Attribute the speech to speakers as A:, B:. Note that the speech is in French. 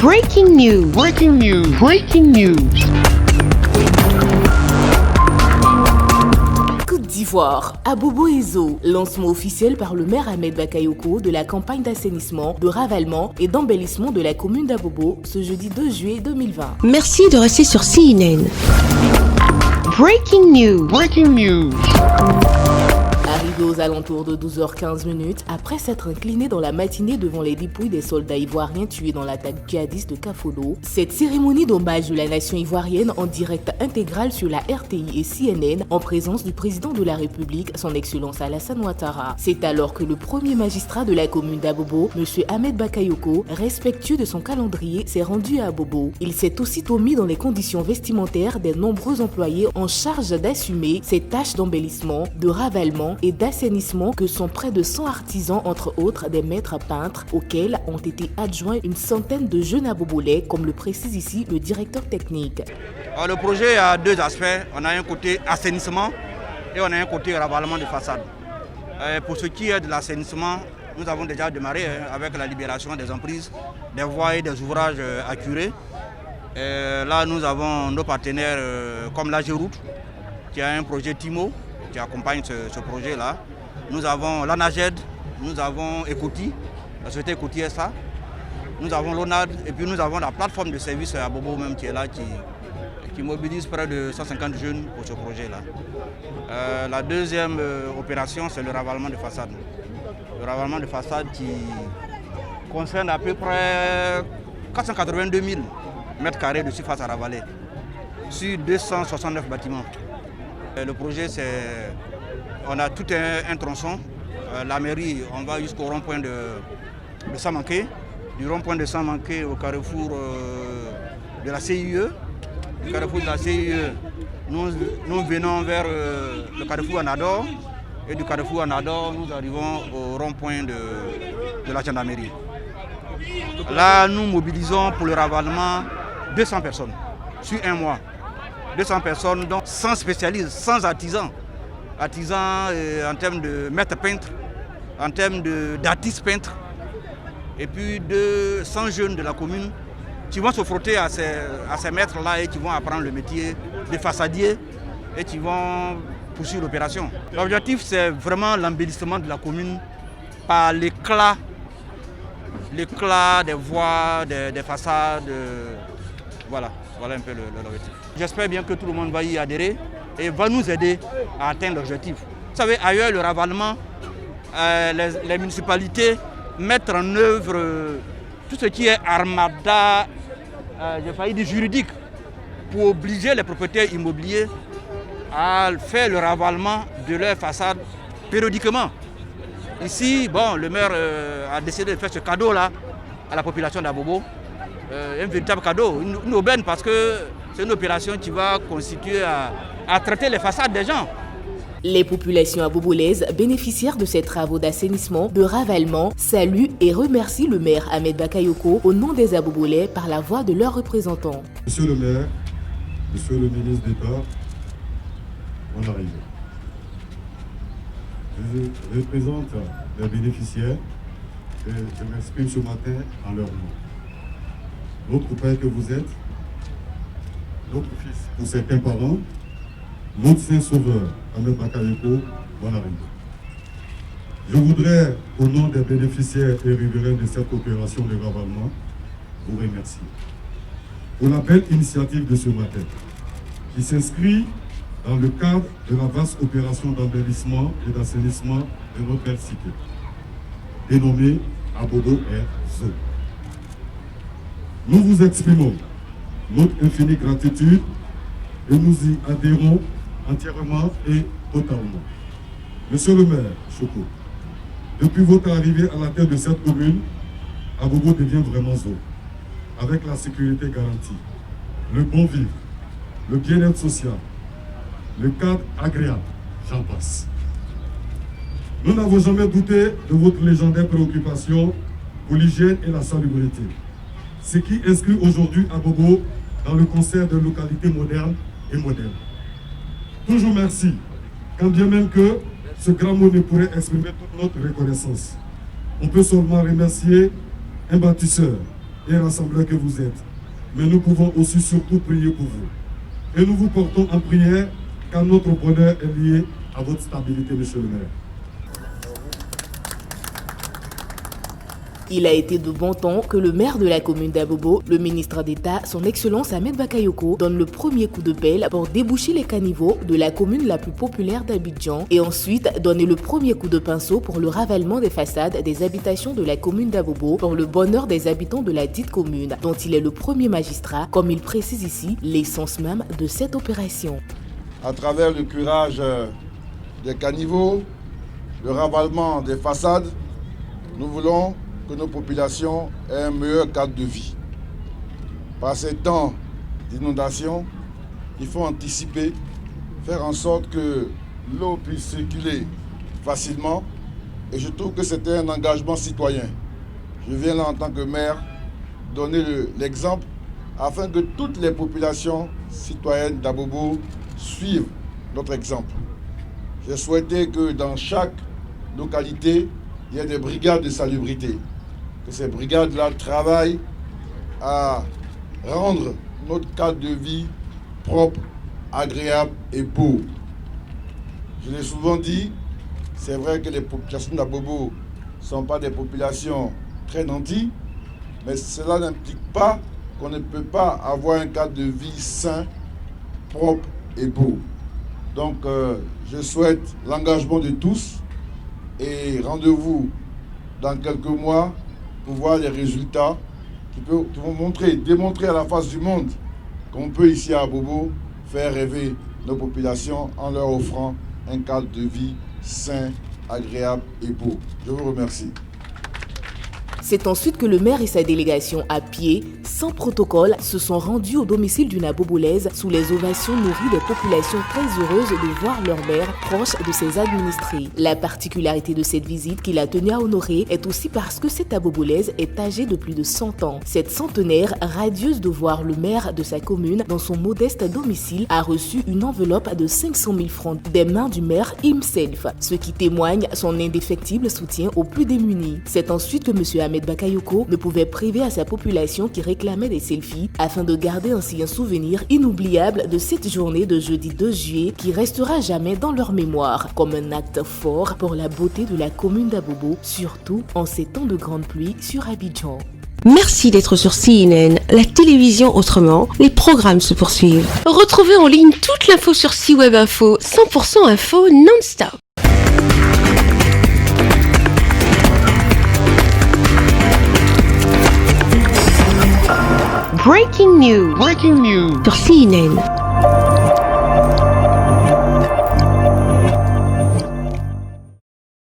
A: Breaking news. Breaking news. Breaking news.
B: Côte d'Ivoire, à Bobo Ezo, lancement officiel par le maire Ahmed Bakayoko de la campagne d'assainissement, de ravalement et d'embellissement de la commune d'Abobo ce jeudi 2 juillet 2020.
A: Merci de rester sur CNN. Breaking news. Breaking news.
B: Arrivé aux alentours de 12h15, après s'être incliné dans la matinée devant les dépouilles des soldats ivoiriens tués dans l'attaque djihadiste de Kafodo, cette cérémonie d'hommage de la nation ivoirienne en direct intégral sur la RTI et CNN en présence du président de la République, son Excellence Alassane Ouattara. C'est alors que le premier magistrat de la commune d'Abobo, M. Ahmed Bakayoko, respectueux de son calendrier, s'est rendu à Abobo. Il s'est aussitôt mis dans les conditions vestimentaires des nombreux employés en charge d'assumer ces tâches d'embellissement, de ravalement et d'assainissement que sont près de 100 artisans, entre autres des maîtres peintres, auxquels ont été adjoints une centaine de jeunes abobolais, comme le précise ici le directeur technique.
C: Alors, le projet a deux aspects. On a un côté assainissement et on a un côté ravalement de façade. Pour ce qui est de l'assainissement, nous avons déjà démarré avec la libération des emprises, des voies et des ouvrages à curer. Là, nous avons nos partenaires comme l'AGEROUTE, qui a un projet TIMO, qui accompagne ce projet-là. Nous avons l'ANAGED, nous avons Ecoti, la société Ecoti SA, nous avons l'ONAD et puis nous avons la plateforme de services à Bobo même qui est là, qui mobilise près de 150 jeunes pour ce projet-là. La deuxième opération, c'est le ravalement de façade. Le ravalement de façade qui concerne à peu près 482 000 mètres carrés de surface à ravaler sur 269 bâtiments. Le projet, on a tout un tronçon. La mairie, on va jusqu'au rond-point de Samanké. Du rond-point de Samanké au carrefour de la CIE. Du carrefour de la CIE, nous venons vers le carrefour Anador. Et du carrefour Anador, nous arrivons au rond-point de la gendarmerie. Là, nous mobilisons pour le ravalement 200 personnes sur un mois. 200 personnes, donc sans spécialistes, sans artisans. Artisans en termes de maîtres peintres, en termes d'artistes peintres, et puis 100 jeunes de la commune qui vont se frotter à ces maîtres-là et qui vont apprendre le métier de façadier et qui vont poursuivre l'opération. L'objectif, c'est vraiment l'embellissement de la commune par l'éclat des voies, des façades. Voilà un peu l'objectif. J'espère bien que tout le monde va y adhérer et va nous aider à atteindre l'objectif. Vous savez, ailleurs, le ravalement, les municipalités mettent en œuvre tout ce qui est armada, j'ai failli dire juridique, pour obliger les propriétaires immobiliers à faire le ravalement de leurs façades périodiquement. Ici, le maire a décidé de faire ce cadeau-là à la population d'Abobo. Un véritable cadeau, une aubaine, parce que c'est une opération qui va constituer à traiter les façades des gens.
B: Les populations abobolaises bénéficiaires de ces travaux d'assainissement, de ravalement, saluent et remercient le maire Ahmed Bakayoko au nom des abobolais par la voix de leurs représentants.
D: Monsieur le maire, monsieur le ministre d'État, on arrive. Je représente les bénéficiaires et je m'exprime ce matin en leur nom. Notre père que vous êtes, notre fils pour certains parents, notre Saint Sauveur, Ahmed Bakayoko, bon arrivée. Je voudrais, au nom des bénéficiaires et riverains de cette opération de ravalement, vous remercier pour la belle initiative de ce matin, qui s'inscrit dans le cadre de la vaste opération d'embellissement et d'assainissement de notre belle cité, dénommée Abobo Air Zone. Nous vous exprimons notre infinie gratitude et nous y adhérons entièrement et totalement. Monsieur le maire Choko, depuis votre arrivée à la tête de cette commune, Abobo devient vraiment zone, avec la sécurité garantie, le bon vivre, le bien-être social, le cadre agréable, j'en passe. Nous n'avons jamais douté de votre légendaire préoccupation pour l'hygiène et la salubrité, ce qui inscrit aujourd'hui Abobo dans le concert de localités modernes et modernes. Toujours merci, quand bien même que ce grand mot ne pourrait exprimer toute notre reconnaissance. On peut seulement remercier un bâtisseur, et rassembleurs que vous êtes. Mais nous pouvons aussi surtout prier pour vous. Et nous vous portons en prière car notre bonheur est lié à votre stabilité, monsieur le maire.
B: Il a été de bon ton que le maire de la commune d'Abobo, le ministre d'État, son Excellence Ahmed Bakayoko, donne le premier coup de pelle pour déboucher les caniveaux de la commune la plus populaire d'Abidjan et ensuite donner le premier coup de pinceau pour le ravalement des façades des habitations de la commune d'Abobo pour le bonheur des habitants de la dite commune, dont il est le premier magistrat, comme il précise ici l'essence même de cette opération.
E: À travers le curage des caniveaux, le ravalement des façades, nous voulons que nos populations aient un meilleur cadre de vie. Par ces temps d'inondation, il faut anticiper, faire en sorte que l'eau puisse circuler facilement. Et je trouve que c'était un engagement citoyen. Je viens là en tant que maire donner l'exemple afin que toutes les populations citoyennes d'Abobo suivent notre exemple. J'ai souhaité que dans chaque localité, il y ait des brigades de salubrité. Que ces brigades-là travaillent à rendre notre cadre de vie propre, agréable et beau. Je l'ai souvent dit, c'est vrai que les populations d'Abobo ne sont pas des populations très nanties, mais cela n'implique pas qu'on ne peut pas avoir un cadre de vie sain, propre et beau. Donc je souhaite l'engagement de tous et rendez-vous dans quelques mois pour voir les résultats qui vont démontrer à la face du monde qu'on peut ici à Abobo faire rêver nos populations en leur offrant un cadre de vie sain, agréable et beau. Je vous remercie.
B: C'est ensuite que le maire et sa délégation à pied, sans protocole, se sont rendus au domicile d'une abobolaise sous les ovations nourries des populations très heureuses de voir leur maire proche de ses administrés. La particularité de cette visite qu'il a tenu à honorer est aussi parce que cette abobolaise est âgée de plus de 100 ans. Cette centenaire, radieuse de voir le maire de sa commune dans son modeste domicile, a reçu une enveloppe de 500 000 francs des mains du maire himself, ce qui témoigne son indéfectible soutien aux plus démunis. C'est ensuite que M. Ahmed Bakayoko ne pouvait priver à sa population qui réclamait des selfies afin de garder ainsi un souvenir inoubliable de cette journée de jeudi 2 juillet qui restera jamais dans leur mémoire comme un acte fort pour la beauté de la commune d'Abobo, surtout en ces temps de grande pluie sur Abidjan.
A: Merci d'être sur CNN, la télévision autrement. Les programmes se poursuivent. Retrouvez en ligne toute l'info sur C-Web Info, 100% info non-stop. Breaking news. Sur CNN.